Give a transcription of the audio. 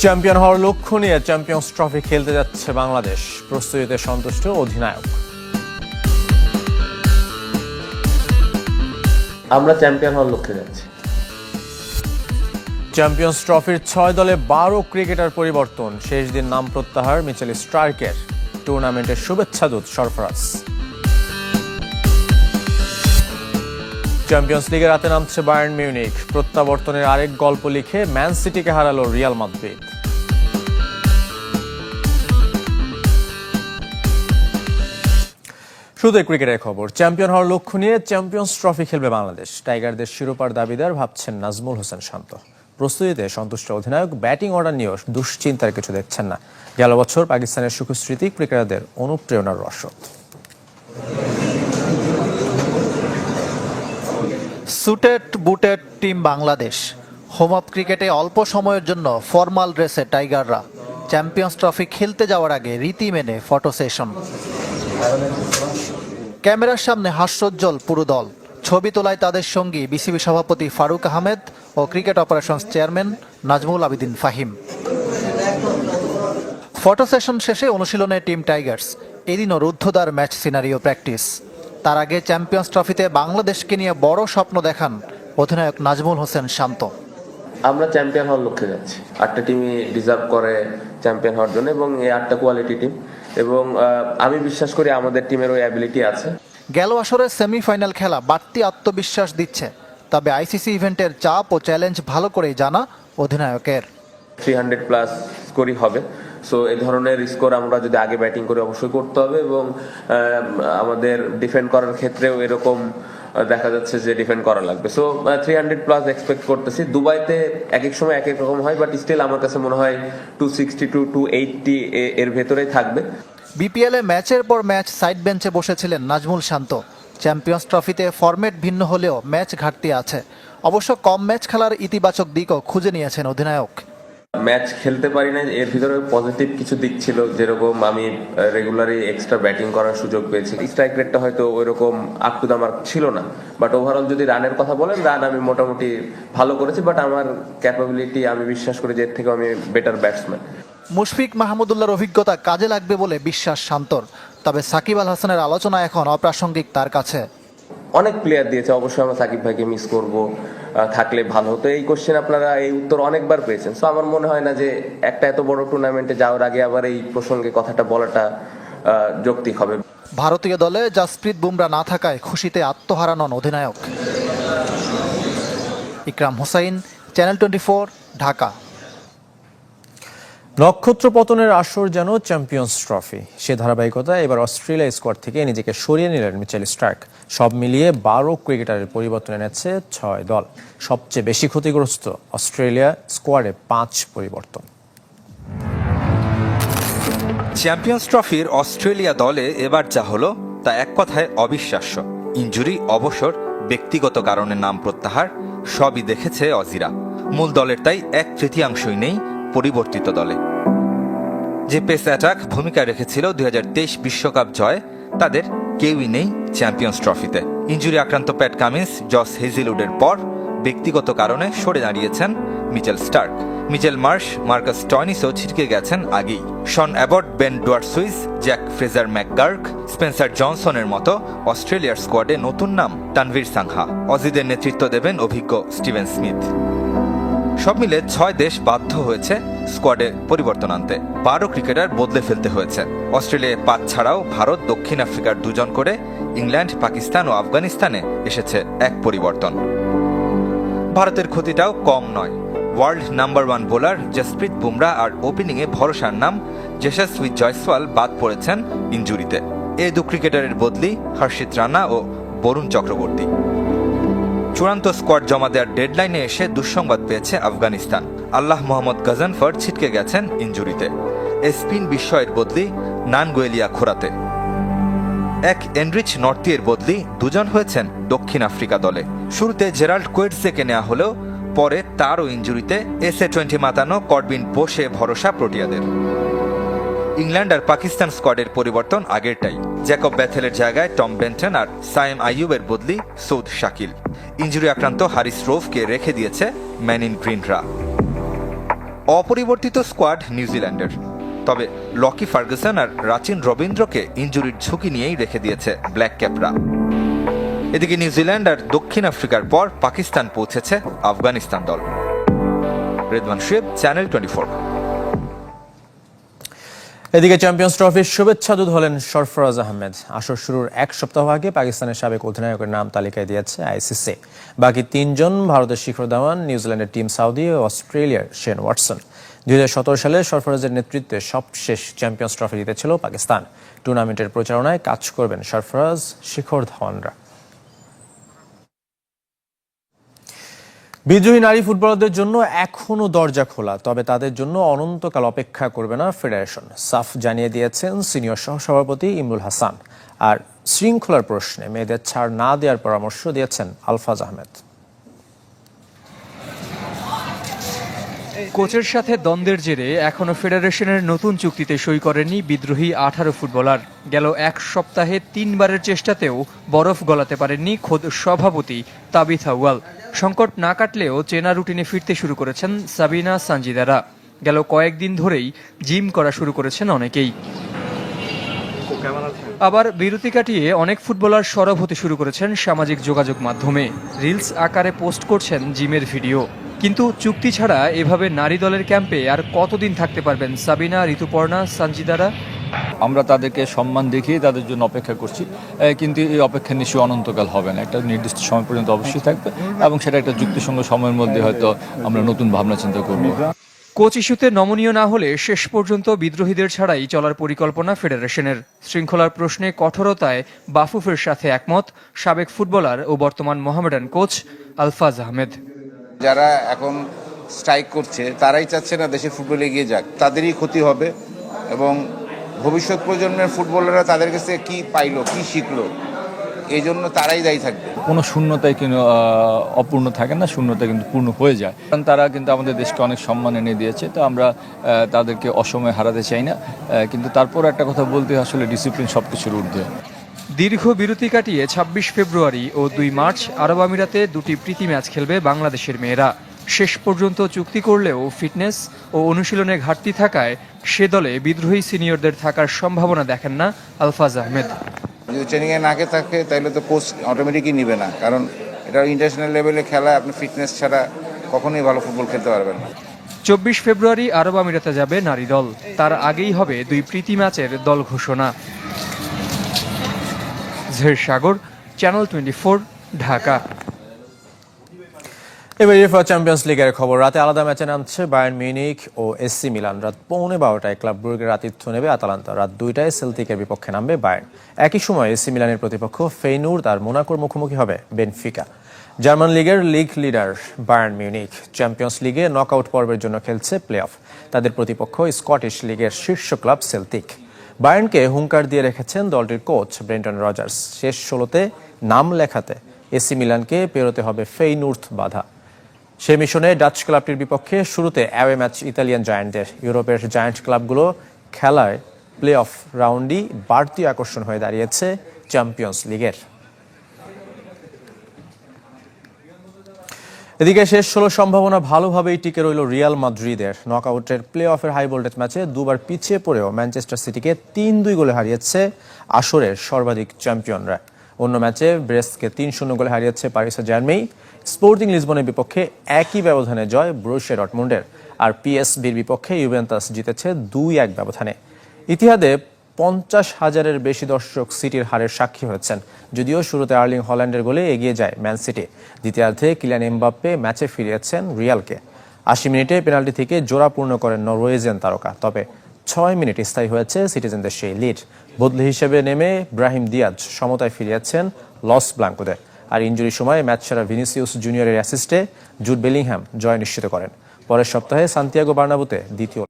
Champion হওয়ার লক্ষ্য নিয়ে চ্যাম্পিয়ন্স ট্রফি খেলতে যাচ্ছে বাংলাদেশ, প্রস্তুতিতে সন্তুষ্ট অধিনায়ক। আমরা চ্যাম্পিয়ন হওয়ার লক্ষ্যে যাচ্ছি। চ্যাম্পিয়ন্স ট্রফির 6 দলে 12 ক্রিকেটার পরিবর্তন, শেষ দিন নাম প্রত্যাহার মিচেল স্টার্কের। টুর্নামেন্টের শুভেচ্ছা দূত সরফরাজ। চ্যাম্পিয়ন্স লিগে রাতে নামছে বায়ার্ন মিউনিখ, প্রত্যাবর্তনের আরেক গল্প লিখে ম্যান সিটিকে হারালো রিয়াল মাদ্রিদ। শুধু ক্রিকেটের খবর, চ্যাম্পিয়ন হওয়ার লক্ষ্য নিয়ে চ্যাম্পিয়ন্স ট্রফি খেলবে বাংলাদেশ। টাইগারদের শিরোপার দাবিদার ভাবছেন নাজমুল হোসেন শান্ত। প্রস্তুতিতে সন্তুষ্ট অধিনায়ক, ব্যাটিং অর্ডার নিয়েও দুশ্চিন্তার কিছু দেখছেন না। গেল বছর পাকিস্তানের সুখস্মৃতি ক্রিকেটারদের অনুপ্রেরণার রসদ। Suited বুটেড team Bangladesh. Home of ক্রিকেটে অল্প সময়ের জন্য ফর্মাল ড্রেসে টাইগাররা। চ্যাম্পিয়ন্স ট্রফি খেলতে যাওয়ার আগে রীতি মেনে ফটো সেশন। ক্যামেরার সামনে হাস্যোজ্জ্বল পুরো দল। ছবি তোলায় তাদের সঙ্গী বিসিবি সভাপতি ফারুক আহমেদ ও cricket operations chairman Nazmul Abedin Fahim. Photo session শেষে অনুশীলনে টিম টাইগার্স। এদিনও রুদ্ধদ্বার ম্যাচ সিনারিও প্র্যাকটিস। তার আগে চ্যাম্পিয়ন্স ট্রফিতে বাংলাদেশকে নিয়ে বড় স্বপ্ন দেখান অধিনায়ক নাজমুল হোসেন শান্ত। আমরা চ্যাম্পিয়ন হওয়ার লক্ষ্যে যাচ্ছি। 8টা টিমই ডিজার্ভ করে চ্যাম্পিয়ন হওয়ার জন্য, এবং এই 8টা কোয়ালিটি টিম, এবং আমি বিশ্বাস করি আমাদের টিমের ওই অ্যাবিলিটি আছে। গেল আসরে সেমিফাইনাল খেলা বাড়তি আত্মবিশ্বাস দিচ্ছে, তবে আইসিসি ইভেন্টের চাপ ও চ্যালেঞ্জ ভালো করেই জানা অধিনায়কের। 300+ স্কোরই হবে। সো এই ধরনের স্কোর আমরা যদি আগে ব্যাটিং করে অবশ্যই করতে হবে, এবং আমাদের ডিফেন্ড করার ক্ষেত্রেও এরকম দেখা যাচ্ছে যে ডিফেন্ড করা লাগবে। সো 300+ এক্সপেক্ট করতেছি। দুবাইতে এক এক সময় এক এক রকম হয়, বাট স্টিল আমার কাছে মনে হয় 260 to 280 এর ভেতরেই থাকবে। বিপিএলে ম্যাচের পর ম্যাচ সাইড বেঞ্চে বসেছিলেন নাজমুল শান্ত। চ্যাম্পিয়ন্স ট্রফিতে ফরম্যাট ভিন্ন হলেও ম্যাচ ঘাটতি আছে। অবশ্য কম ম্যাচ খেলার ইতিবাচক দিকও খুঁজে নিয়েছেন অধিনায়ক। ম্যাচ খেলতে পারি না, এর ভিতরে পজিটিভ কিছু দিক ছিল, যেরকম আমি রেগুলারই এক্সট্রা ব্যাটিং করার সুযোগ পেয়েছি। স্ট্রাইক রেটটা হয়তো ওইরকম আপ টু দ্য মার্ক ছিল না, বাট ওভারঅল যদি রানের কথা বলেন, রান আমি মোটামুটি ভালো করেছি, বাট আমার ক্যাপাবিলিটি, আমি বিশ্বাস করি যে এর থেকে আমি বেটার ব্যাটসম্যান। মুশফিক মাহমুদুল্লাহর অভিজ্ঞতা কাজে লাগবে বলে বিশ্বাস শান্তর, তবে সাকিব আল হাসানের আলোচনা এখন অপ্রাসঙ্গিক তার কাছে। অনেক প্লেয়ার দিয়েছে, অবশ্যই আমরা সাকিব ভাইকে মিস করব, থাকলে ভালো হতো। এই কোশ্চেন আপনারা এই উত্তর অনেকবার পেয়েছেন। সো আমার মনে হয় না যে একটা এত বড় টুর্নামেন্টে যাওয়ার আগে আবার এই প্রসঙ্গে কথাটা বলাটা যৌক্তিক হবে। ভারতীয় দলে জাসপ্রীত বুমরা না থাকায় খুশিতে আত্মহারা নন অধিনায়ক। ইকরাম হোসাইন, চ্যানেল 24, ঢাকা। নক্ষত্র পতনের আসর যেন চ্যাম্পিয়ন্স ট্রফি, সে ধারাবাহিকতায় এবার অস্ট্রেলিয়া স্কোয়াড থেকে নিজেকে সরিয়ে নিলেন মিচেল স্টার্ক। সব মিলিয়ে 12 ক্রিকেটারের পরিবর্তন এনেছে 6 দল। সবচেয়ে বেশি ক্ষতিগ্রস্ত অস্ট্রেলিয়া স্কোয়াডে 5 পরিবর্তন। চ্যাম্পিয়ন্স ট্রফির অস্ট্রেলিয়া দলে এবার যা হলো তা এক কথায় অবিশ্বাস্য। ইনজুরি, অবসর, ব্যক্তিগত কারণে নাম প্রত্যাহার, সবই দেখেছে অজিরা। মূল দলের তাই 1/3 নেই পরিবর্তিত দলে। যে পেস অ্যাটাক ভূমিকা রেখেছিল 2023 বিশ্বকাপ জয়, তাদের কেউই নেই চ্যাম্পিয়ন্স ট্রফিতে। ইনজুরি আক্রান্ত প্যাট কামিন্স, জস হেজিলউডের পর ব্যক্তিগত কারণে সরে দাঁড়িয়েছেন Mitchell Starc. Mitchell Marsh, Marcus স্টয়নিসও ছিটকে গেছেন আগেই। Sean Abbott, Ben Dwarshuis, Jake Fraser McGurk, Spencer জনসনের মতো অস্ট্রেলিয়ার স্কোয়াডে নতুন নাম তানভীর সাংহা। অজিদের নেতৃত্ব দেবেন অভিজ্ঞ স্টিভেন স্মিথ। সব মিলে 6 দেশ বাধ্য হয়েছে স্কোয়াডে পরিবর্তন আনতে। 12 ক্রিকেটার বদলে ফেলতে হয়েছে। অস্ট্রেলিয়ায় 5 ছাড়াও ভারত, দক্ষিণ আফ্রিকার 2 জন করে, ইংল্যান্ড, পাকিস্তান ও আফগানিস্তানে এসেছে 1 পরিবর্তন। ভারতের ক্ষতিটাও কম নয়। World number 1 bowler Jasprit Bumrah আর ওপেনিংয়ে ভরসার নাম যশস্বী জয়সওয়াল বাদ পড়েছেন ইনজুরিতে। এই 2 ক্রিকেটারের বদলি হর্ষিত রানা ও বরুণ চক্রবর্তী। চূড়ান্ত স্কোয়াড জমা দেওয়ার ডেডলাইনে এসে দুঃসংবাদ পেয়েছে আফগানিস্তান। আল্লাহ মোহাম্মদ গজনফর ছিটকে গেছেন ইনজুরিতে। স্পিন বিস্ময়ের বদলি নানগুয়েলিয়া খোরাতে। এক এনরিচ নর্থিয়ের বদলি 2 জন হয়েছেন দক্ষিণ আফ্রিকা দলে। শুরুতে জেরাল্ড কোয়েটসেকে নেওয়া হলেও পরে তারও ইনজুরিতে SA-20 মাতানো করবিন বোশে ভরসা প্রোটিয়াদের। ইংল্যান্ড আর পাকিস্তান স্কোয়াডের পরিবর্তন আগেরটাই। জ্যাকব ব্যাথেলের জায়গায় টম বেন্টন আর সায়েম আইয়ুবের বদলি সৌদ শাকিল। ইনজুরি আক্রান্ত হারিস রোফকে রেখে দিয়েছে ম্যানিন গ্রিনরা। অপরিবর্তিত স্কোয়াড নিউজিল্যান্ডের, তবে লকি ফার্গুসন আর রাচিন রবীন্দ্রকে ইনজুরির ঝুঁকি নিয়েই রেখে দিয়েছে ব্ল্যাক ক্যাপরা। এদিকে নিউজিল্যান্ড আর দক্ষিণ আফ্রিকার পর পাকিস্তান পৌঁছেছে আফগানিস্তান দল। রেদওয়ান শুয়েব, চ্যানেল 24। এদিকে চ্যাম্পিয়ন্স ট্রফির শুভেচ্ছা দূত হলেন সরফরাজ আহমেদ। আসর শুরুর এক সপ্তাহ আগে পাকিস্তানের সাবেক অধিনায়কের নাম তালিকায় দিয়েছে আইসিসি। বাকি তিনজন ভারতের শিখর ধাওয়ান, নিউজিল্যান্ডের টিম সাউদি ও অস্ট্রেলিয়ার শেন ওয়াটসন। 2017 সালে সরফরাজের নেতৃত্বে সবশেষ চ্যাম্পিয়ন্স ট্রফি জিতেছিল পাকিস্তান। টুর্নামেন্টের প্রচারণায় কাজ করবেন সরফরাজ, শিখর ধাওয়ানরা। বিদ্রোহী নারী ফুটবলারদের জন্য এখনও দরজা খোলা, তবে তাদের জন্য অনন্তকাল অপেক্ষা করবে না ফেডারেশন। সাফ জানিয়ে দিয়েছেন সিনিয়র সহসভাপতি ইমরুল হাসান। আর শৃঙ্খলার প্রশ্নে মেয়েদের ছাড় না দেওয়ার পরামর্শ দিয়েছেন আলফাজ আহমেদ। কোচের সাথে দ্বন্দ্বের জেরে এখনো ফেডারেশনের নতুন চুক্তিতে সই করেননি বিদ্রোহী 18 ফুটবলার। গেল এক সপ্তাহে 3 বারের চেষ্টাতেও বরফ গলাতে পারেননি খোদ সভাপতি তাবিথ আউয়াল। সংকট না কাটলেও চেনা রুটিনে ফিরতে শুরু করেছেন সাবিনা সানজিদারা। গেল কয়েকদিন ধরেই জিম করা শুরু করেছেন অনেকেই। আবার বিরতি কাটিয়ে অনেক ফুটবলার সরব হতে শুরু করেছেন সামাজিক যোগাযোগ মাধ্যমে। রিলস আকারে পোস্ট করছেন জিমের ভিডিও। কিন্তু চুক্তি ছাড়া এভাবে নারী দলের ক্যাম্পে আর কতদিন থাকতে পারবেন সাবিনা, ঋতুপর্ণা, সানজিদারা? আমরা তাদেরকে সম্মান দেখিয়ে তাদের জন্য অপেক্ষা করছি, কিন্তু এই অপেক্ষা নিশ্চয়ই অনন্তকাল হবে না। একটা নির্দিষ্ট সময় পর্যন্ত অবশ্যই থাকবে এবং সেটা একটা যুক্তিসঙ্গত সময়ের মধ্যে হয়তো আমরা নতুন ভাবনা চিন্তা করব। কোচ ইস্যুতে নমনীয় না হলে শেষ পর্যন্ত বিদ্রোহীদের ছাড়াই চলার পরিকল্পনা ফেডারেশনের। শৃঙ্খলার প্রশ্নে কঠোরতায় বাফুফের সাথে একমত সাবেক ফুটবলার ও বর্তমান মোহামেডান কোচ আলফাজ আহমেদ। যারা এখন স্ট্রাইক করছে তারাই চাচ্ছে না দেশের ফুটবল এগিয়ে যাক, তাদেরই ক্ষতি হবে এবং ভবিষ্যৎ প্রজন্মের ফুটবলাররা তাদের কাছে কি পাইলো, কি শিখলো, এই জন্য তারাই দায়ী থাকবে। কোনো শূন্যতায় কিন্তু অপূর্ণ থাকে না, শূন্যতা কিন্তু পূর্ণ হয়ে যায়। কারণ তারা কিন্তু আমাদের দেশকে অনেক সম্মান এনে দিয়েছে, তো আমরা তাদেরকে অসময়ে হারাতে চাই না। কিন্তু তারপর একটা কথা বলতে, আসলে ডিসিপ্লিন সব কিছুর ঊর্ধ্বে। দীর্ঘ বিরতি কাটিয়ে 26 ফেব্রুয়ারি ও 2 মার্চ আরব আমিরাতে দুটি প্রীতি ম্যাচ খেলবে বাংলাদেশের মেয়েরা। শেষ পর্যন্ত চুক্তি করলেও ফিটনেস ও অনুশীলনে ঘাটতি থাকায় সে দলে বিদ্রোহী সিনিয়রদের থাকার সম্ভাবনা দেখেন না আলফাজ আহমেদ। যদি ট্রেনিংয়ে নাকে থাকে তাহলে তো কোচ অটোমেটিকই নিবে না, কারণ এটা ইন্টারন্যাশনাল লেভেলে খেলা, আপনি ফিটনেস ছাড়া কখনোই ভালো ফুটবল খেলতে পারবেন না। 24 ফেব্রুয়ারি আরব আমিরাতে যাবে নারী দল। তার আগেই হবে 2 প্রীতি ম্যাচের দল ঘোষণা। জহির সাগর, চ্যানেল 24, ঢাকা। এবার ইউএফা চ্যাম্পিয়ন্স লিগের খবর। রাতে আলাদা ম্যাচে নামছে বায়ার্ন মিউনিখ ও এসসি মিলান। রাত 12:15টায় ক্লাব ব্রুগের আতিথ্য নেবে আতালান্তা। রাত 2টায় সেল্টিকের বিপক্ষে নামবে বায়ার্ন। একই সময় এসসি মিলানের প্রতিপক্ষ ফেইনুর্দ আর মোনাকোর মুখোমুখি হবে বেনফিকা। জার্মান লিগের league leader Bayern Munich champions লিগে নকআউট পর্বের জন্য খেলছে প্লে অফ। তাদের প্রতিপক্ষ স্কটিশ লিগের শীর্ষ ক্লাব সেল্টিক। বায়ার্নকে হুঙ্কার দিয়ে রেখেছেন দলটির কোচ ব্রেন্টন রজার্স। শেষ 16তে নাম লেখাতে এসি মিলানকে পেরোতে হবে ফেইনুর্দ বাধা। সে মিশনে ডাচ ক্লাবটির বিপক্ষে শুরুতে অ্যাওয়ে ম্যাচ ইতালিয়ান জায়ান্টের। ইউরোপের জায়ান্ট ক্লাবগুলো খেলায় প্লে অফ রাউন্ডই বাড়তি আকর্ষণ হয়ে দাঁড়িয়েছে চ্যাম্পিয়ন্স লিগের। এদিকে শেষ 16 সম্ভাবনা ভালোভাবেই টিকে রইল রিয়াল মাদ্রিদের। নকআউটের প্লে অফের হাই ভোল্টেজ ম্যাচে দুবার পিছিয়ে পড়েও ম্যানচেস্টার সিটিকে 3-2 গোলে হারিয়েছে আসরের সর্বাধিক চ্যাম্পিয়নরা। অন্য ম্যাচে ব্রেস্টকে 3-0 গোলে হারিয়েছে প্যারিস সান জার্মেই। স্পোর্টিং লিসবনের বিপক্ষে একই ব্যবধানে জয় ব্রুসিয়া ডর্টমুন্ডের। আর পিএসভির বিপক্ষে ইউভেন্টাস জিতেছে 2-1 ব্যবধানে। ইতিহাদে 50,000-এর বেশি দর্শক সিটির হারের সাক্ষী হয়েছেন। যদিও শুরুতে আর্লিং হল্যান্ডের গোলে এগিয়ে যায় ম্যান সিটি। দ্বিতীয়ার্ধে কিলিয়ান এমবাপ্পে ম্যাচে ফিরিয়েছেন রিয়ালকে। 80 মিনিটে পেনাল্টি থেকে জোড়া পূর্ণ করেন নরওয়েজিয়ান তারকা। তবে 6 মিনিট স্থায়ী হয়েছে সিটিজেনদের সেই লিড। বদলি হিসেবে নেমে ব্রাহিম দিয়াজ সমতায় ফিরিয়েছেন লস ব্লাঙ্কোদের। আর ইনজুরির সময় ম্যাচ সেরা ভিনিসিয়াস জুনিয়রের অ্যাসিস্টে জুড বেলিংহ্যাম জয় নিশ্চিত করেন। পরের সপ্তাহে সান্তিয়াগো বার্নাব্যুতে দ্বিতীয়